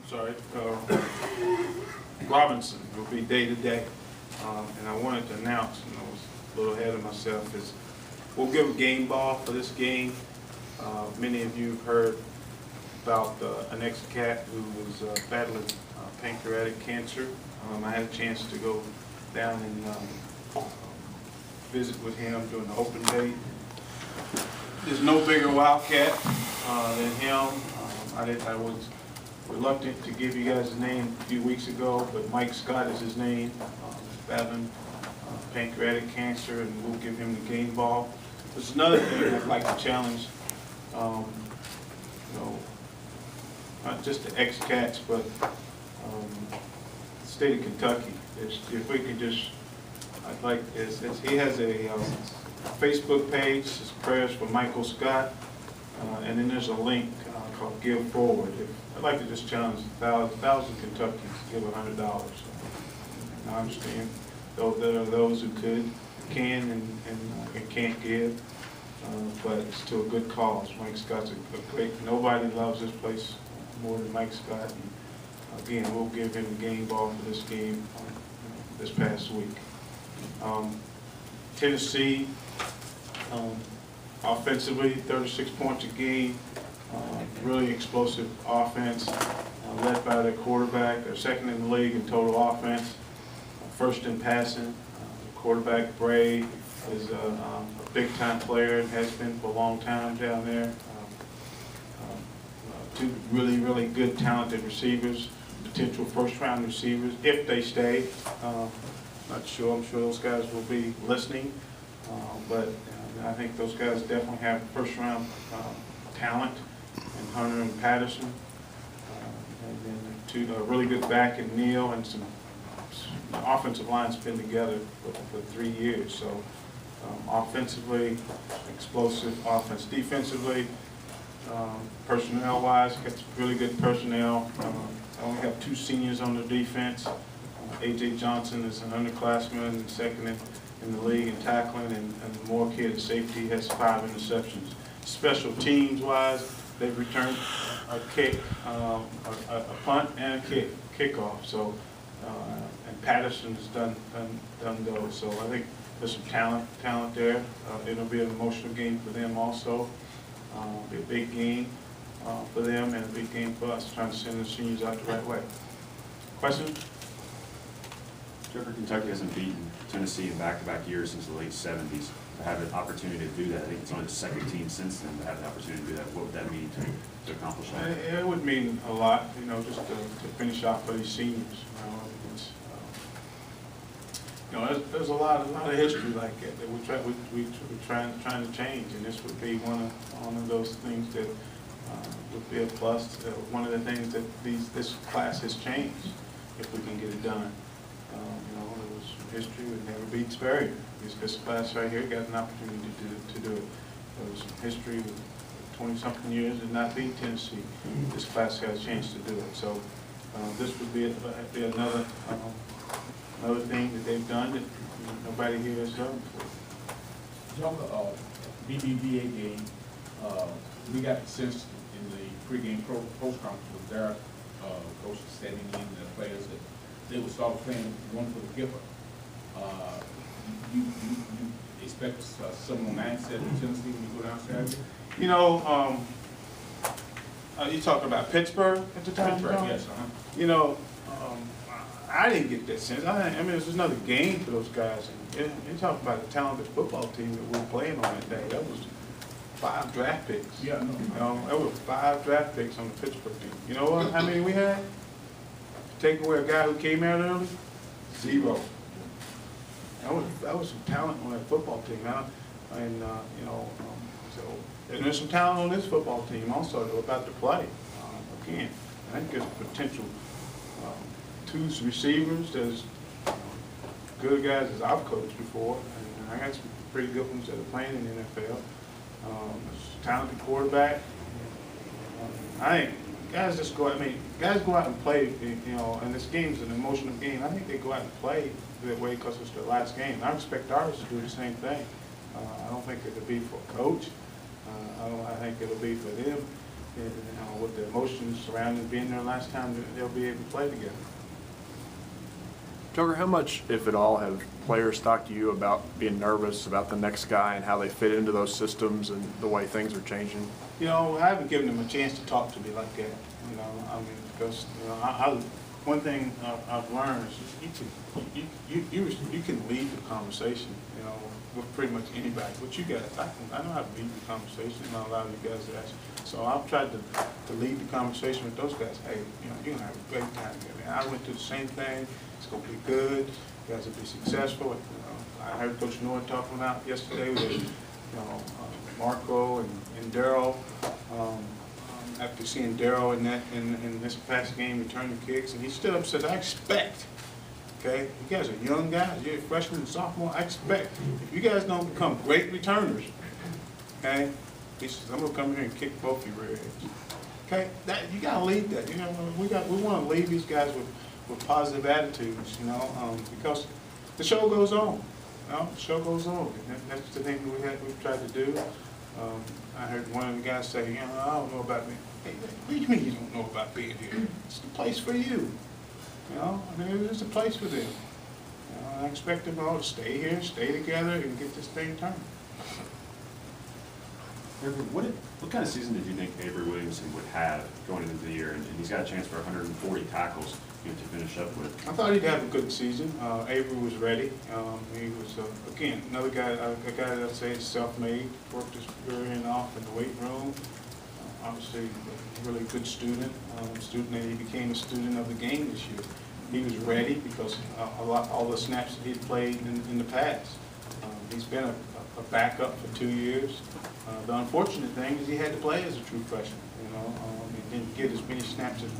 sorry, Robinson will be day-to-day. And I wanted to announce, and I was a little ahead of myself, is we'll give a game ball for this game. Many of you have heard about an ex-cat who was battling pancreatic cancer. I had a chance to go down and visit with him during the open day. There's no bigger wildcat than him. I was reluctant to give you guys his name a few weeks ago, but Mike Scott is his name. He's battling pancreatic cancer, and we'll give him the game ball. There's another thing I'd like to challenge, not just the ex-cats, but the state of Kentucky. If we could just, I'd like this. He has a Facebook page, it's Prayers for Michael Scott, and then there's a link called Give Forward. I'd like to just challenge 1,000 Kentuckians to give $100. I understand there are those who can and can't give, but it's to a good cause. Mike Scott's a great, nobody loves this place more than Mike Scott. And again, we'll give him the game ball for this game this past week. Tennessee, offensively, 36 points a game, really explosive offense, led by their quarterback. They're second in the league in total offense, first in passing. Quarterback Bray is a big-time player and has been for a long time down there. Two really, really good, talented receivers, potential first-round receivers if they stay. Not sure. I'm sure those guys will be listening, but I think those guys definitely have first-round talent, and Hunter and Patterson, and then two really good back in Neal, and some offensive line's been together for 3 years. So offensively, explosive offense. Defensively, personnel-wise, got some really good personnel. I only have 2 seniors on the defense. A.J. Johnson is an underclassman and second in the league in tackling, and Moore kid at safety has 5 interceptions. Special teams-wise, they've returned a kick, a punt and a kickoff. So, and Patterson has done those. So I think there's some talent there. It'll be an emotional game for them also. Be a big game for them and a big game for us, trying to send the seniors out the right way. Questions? Trevor, Kentucky hasn't beaten Tennessee in back-to-back years since the late 70s. To have an opportunity to do that, I think it's only the second team since then to have the opportunity to do that. What would that mean to accomplish that? It would mean a lot, just to finish off for these seniors. There's a lot of history like that we're trying to change, and this would be one of those things that would be a plus. One of the things that this class has changed, if we can get it done. There was history with never beat Sperry. This class right here got an opportunity to do it. There was some history with 20-something years and not beat Tennessee. This class got a chance to do it. So this would be another thing that they've done that nobody here has done before. BBVA game, we got the sense in the pregame post conference with their coach standing in the players that they would start playing one for the giver. You expect similar mindset in Tennessee when you go down Saturday? You talking about Pittsburgh at the time? Pittsburgh, yes. I didn't get that sense. I mean, it was just another game for those guys. And you talk about a talented football team that we were playing on that day. That was 5 draft picks. Yeah, no. There were 5 draft picks on the Pittsburgh team. You know what? How many we had? Take away a guy who came out early, 0. That was some talent on that football team. And there's some talent on this football team also that we're about to play. Again, I think there's potential. 2 receivers, there's good guys as I've coached before, and I got some pretty good ones that are playing in the NFL. There's a talented quarterback. I think guys go out and play, and this game's an emotional game. I think they go out and play that way because it's their last game. I expect ours to do the same thing. I don't think it'll be for a coach. I think it'll be for them with the emotions surrounding being there last time, they'll be able to play together. Joker, how much, if at all, have players talked to you about being nervous about the next guy and how they fit into those systems and the way things are changing? You know, I haven't given them a chance to talk to me like that. You know, I mean, because you know, one thing I've learned is you can lead the conversation. You know, with pretty much anybody. But you guys, I know how to lead the conversation, and I allow you guys to ask. So I've tried to lead the conversation with those guys. Hey, you know, you're gonna have a great time together. I went through the same thing. It's gonna be good. You guys will be successful. You know, I heard Coach Noah talking about yesterday with, you know, Marco and Daryl. After seeing Daryl in this past game return the kicks, and he stood up and said, I expect, okay, you guys are young guys, you're a freshman and sophomore, I expect, if you guys don't become great returners, okay, he says, I'm gonna come here and kick both of your rear ends. Okay, you gotta lead that. You know, we want to lead these guys with positive attitudes, you know, because the show goes on. You know, the show goes on. And that's the thing we've tried to do. I heard one of the guys say, you know, I don't know about me. Hey, what do you mean you don't know about being here? It's the place for you. You know, I mean, it's a place for them. You know, I expect them all to stay here, stay together, and get this thing turned. What kind of season did you think Avery Williamson would have going into the year? And he's got a chance for 140 tackles, you know, to finish up with. I thought he'd have a good season. Avery was ready. He was, again, another guy, a guy that I'd say is self-made, worked his career off in the weight room. Obviously, a really good student, student that he became a student of the game this year. He was ready because all the snaps that he'd played in the past. He's been a backup for 2 years. The unfortunate thing is he had to play as a true freshman. You know, he didn't get as many snaps as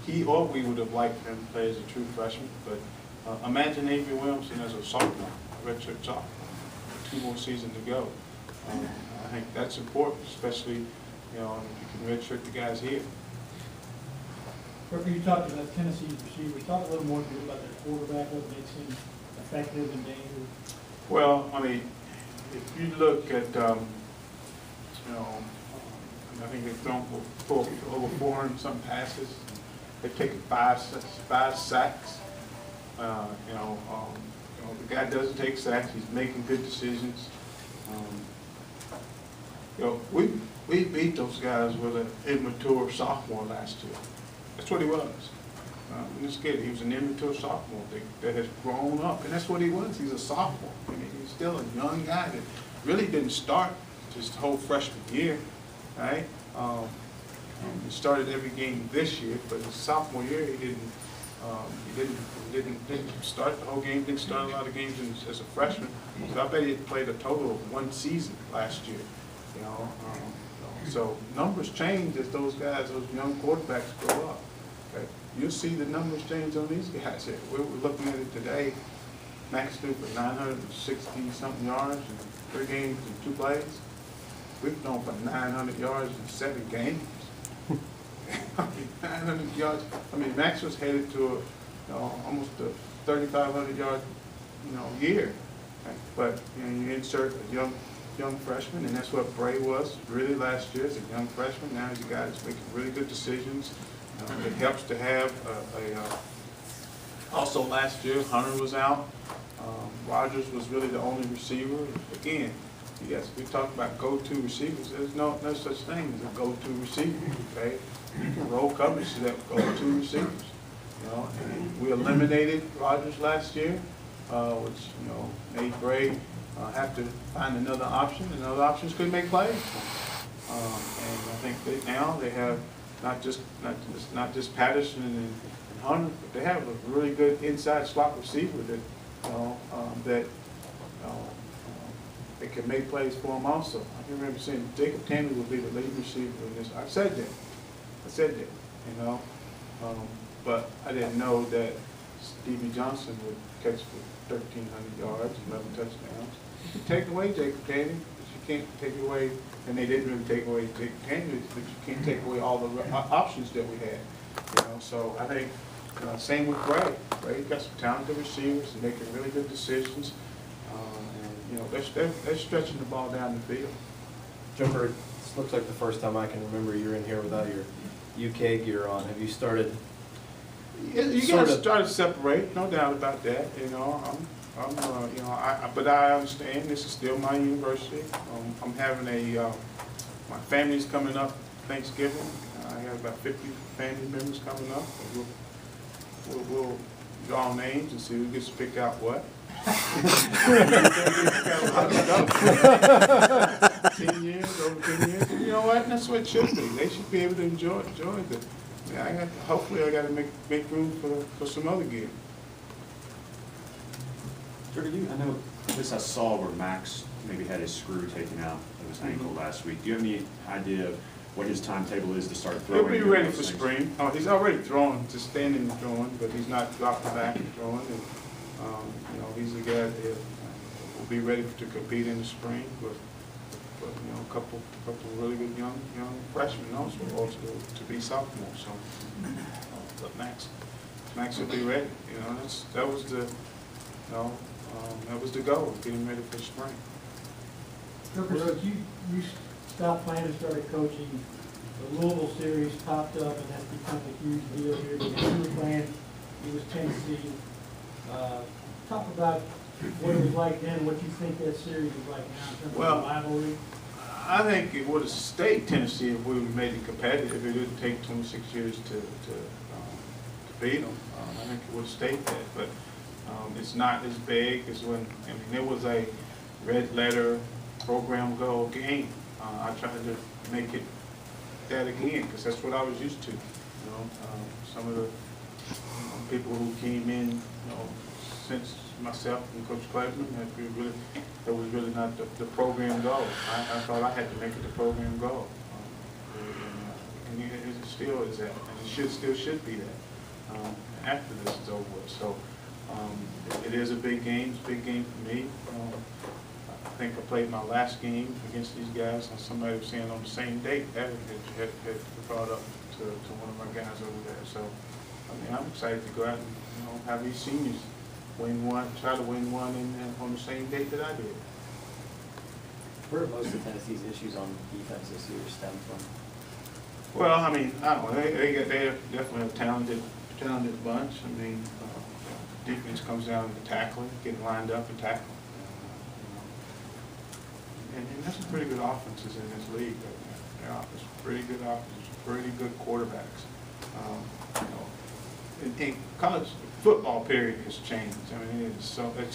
he or we would have liked him to play as a true freshman. But imagine Avery Williamson as a sophomore, a redshirt sophomore, 2 more seasons to go. I think that's important, especially, you know, if you can redshirt the guys here. Parker, you talked about Tennessee's receivers. Talk a little more about their quarterback, what makes him effective and dangerous. Well, I mean, if you look at, you know, I think they've thrown for over 400 some passes. They've taken five sacks. You know, the guy doesn't take sacks. He's making good decisions. You know, we beat those guys with an immature sophomore last year. That's what he was. This kid, he was an immature sophomore that has grown up, and that's what he was. He's a sophomore. I mean, he's still a young guy that really didn't start just the whole freshman year, right? He started every game this year, but his sophomore year he didn't start the whole game. Didn't start a lot of games as a freshman. So I bet he played a total of 1 season last year. You know, so numbers change as those guys, those young quarterbacks grow up. Okay, you'll see the numbers change on these guys here. We're looking at it today. Max threw for 960-something yards in 3 games and 2 plays. We've thrown for 900 yards in 7 games. I mean, 900 yards. I mean, Max was headed to almost a 3,500 yard, year. Okay? But you insert a young freshman, and that's what Bray was really last year as a young freshman. Now he's a guy that's making really good decisions. It helps to have also last year, Hunter was out. Rogers was really the only receiver. Again, yes, we talked about go-to receivers. There's no such thing as a go-to receiver, okay? You can roll coverage to that go-to receivers, and we eliminated Rogers last year, which, made Bray have to find another option, and other options could make plays. And I think that now they have not just Patterson and Hunter, but they have a really good inside slot receiver that that can make plays for him also. I can remember saying Jacob Tammy would be the lead receiver in this. I said that, but I didn't know that Stevie Johnson would catch for 1,300 yards, 11 touchdowns. You can take away Jacob Tammy, but you can't take away, and they didn't really take away Jacob Tammy, but you can't take away all the options that we had. So I think same with Bray. Bray's got some talented receivers and making really good decisions. And they're stretching the ball down the field. Joker, looks like the first time I can remember you're in here without your UK gear on. Have you started? You Sort gotta of. try to separate, no doubt about that, but I understand this is still my university. I'm having my family's coming up Thanksgiving. I have about 50 family members coming up. We'll draw names and see who gets to pick out what. 10 years, over 10 years, you know what, that's what it should be. They should be able to enjoy the, hopefully I gotta make room for some other gear. Jordan, I know, at least I saw where Max maybe had his screw taken out of his ankle last week. Do you have any idea of what his timetable is to start throwing? He'll be ready for those things? spring. Oh, he's already throwing, just standing and throwing, but he's not dropping back and throwing. And, he's a guy that will be ready to compete in the spring. But a couple of really good young freshmen also to be sophomores. So, but Max will be ready. That was the goal, getting ready for spring. Rhodes, you stopped playing and started coaching. The Louisville series popped up, and that's become a huge deal here. Because you were playing, it was Tennessee. Talk about what it was like then, what you think that series is like now in terms of rivalry. I think it would have stayed Tennessee if we would have made it competitive. It didn't take 26 years to beat them. I think it would have stayed that, but it's not as big as when, there was a red letter program goal game. I tried to make it that again because that's what I was used to. Some of the people who came in, since myself and Coach Kleitman, that was really not the program goal. I thought I had to make it the program goal, and it still is that, and it still should be that after this is over with. So it is a big game. It's a big game for me. I think I played my last game against these guys, and somebody was saying on the same date that had brought up to one of my guys over there. So I'm excited to go out and have these seniors win one, try to win one on the same date that I did. Where are most of Tennessee's issues on defense this year stem from? Well, I don't know. They're definitely a talented bunch. Defense comes down to tackling, getting lined up and tackling. And there's some pretty good offenses in this league. There's pretty good offenses, pretty good quarterbacks. In college football period has changed. It's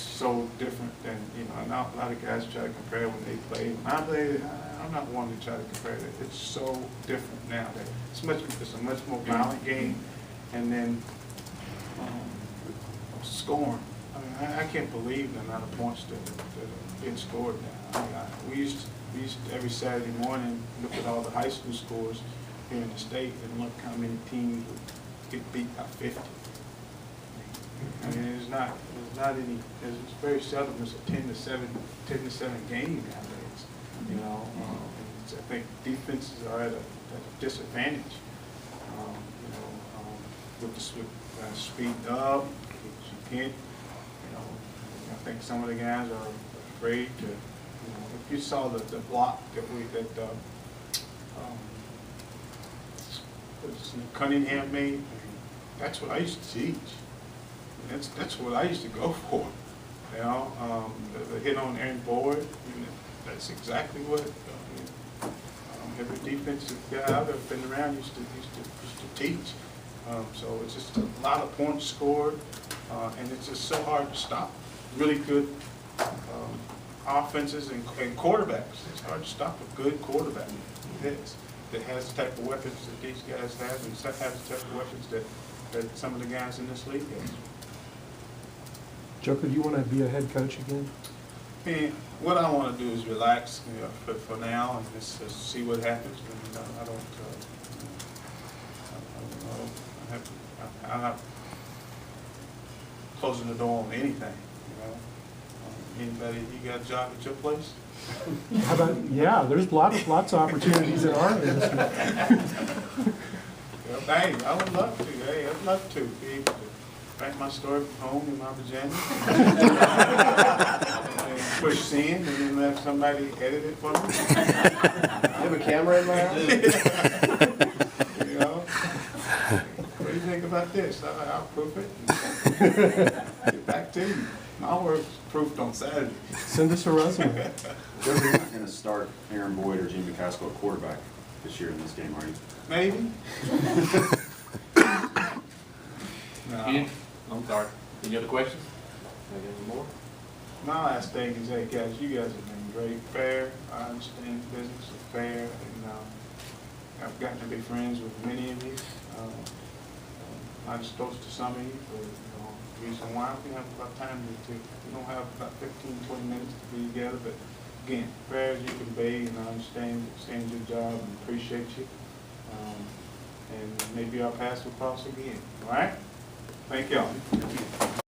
so different than a lot of guys try to compare when they played. When I played, I'm not one to try to compare it. It's so different nowadays. It's a much more violent game, and then scoring. I can't believe the amount of points that are being scored now. We used to every Saturday morning look at all the high school scores here in the state and look how many teams would get beat by 50. It's very seldom it's a 10-7 game nowadays. I think defenses are at a disadvantage. With the speed up, you can't. I think some of the guys are afraid to. If you saw the block that Cunningham made, that's what I used to teach. That's what I used to go for. The hit on Aaron Boyd. That's exactly what every defensive guy I've been around used to teach. So it's just a lot of points scored, and it's just so hard to stop. Really good offenses and quarterbacks. It's hard to stop a good quarterback. That has the type of weapons that these guys have, and has the type of weapons that some of the guys in this league have. Joker, do you want to be a head coach again? And what I want to do is relax for now and just see what happens. And I'm not closing the door on anything. Anybody, you got a job at your place? How about, yeah, there's lots of opportunities in our industry. Hey, I would love to. Hey, I'd love to be able to write my story from home in my pajamas. And push send, and then let somebody edit it for me. I have a camera in my house. You know? What do you think about this? I'll proof it and get back to you. My work's proofed on Saturday. Send us a resume. Trevor, you're not going to start Aaron Boyd or Jimmy McCaskill at quarterback this year in this game, are you? Maybe. No. I'm sorry. Any other questions? Any more? My last thing is, hey guys, you guys have been great, fair. I understand business is fair, and I've gotten to be friends with many of you. Not just close to some of you, but reason why we have about time to we don't have about 15-20 minutes to be together. But again, fair as you can be, and I understand your job and appreciate you. And maybe our paths will cross again. All right? Thank y'all.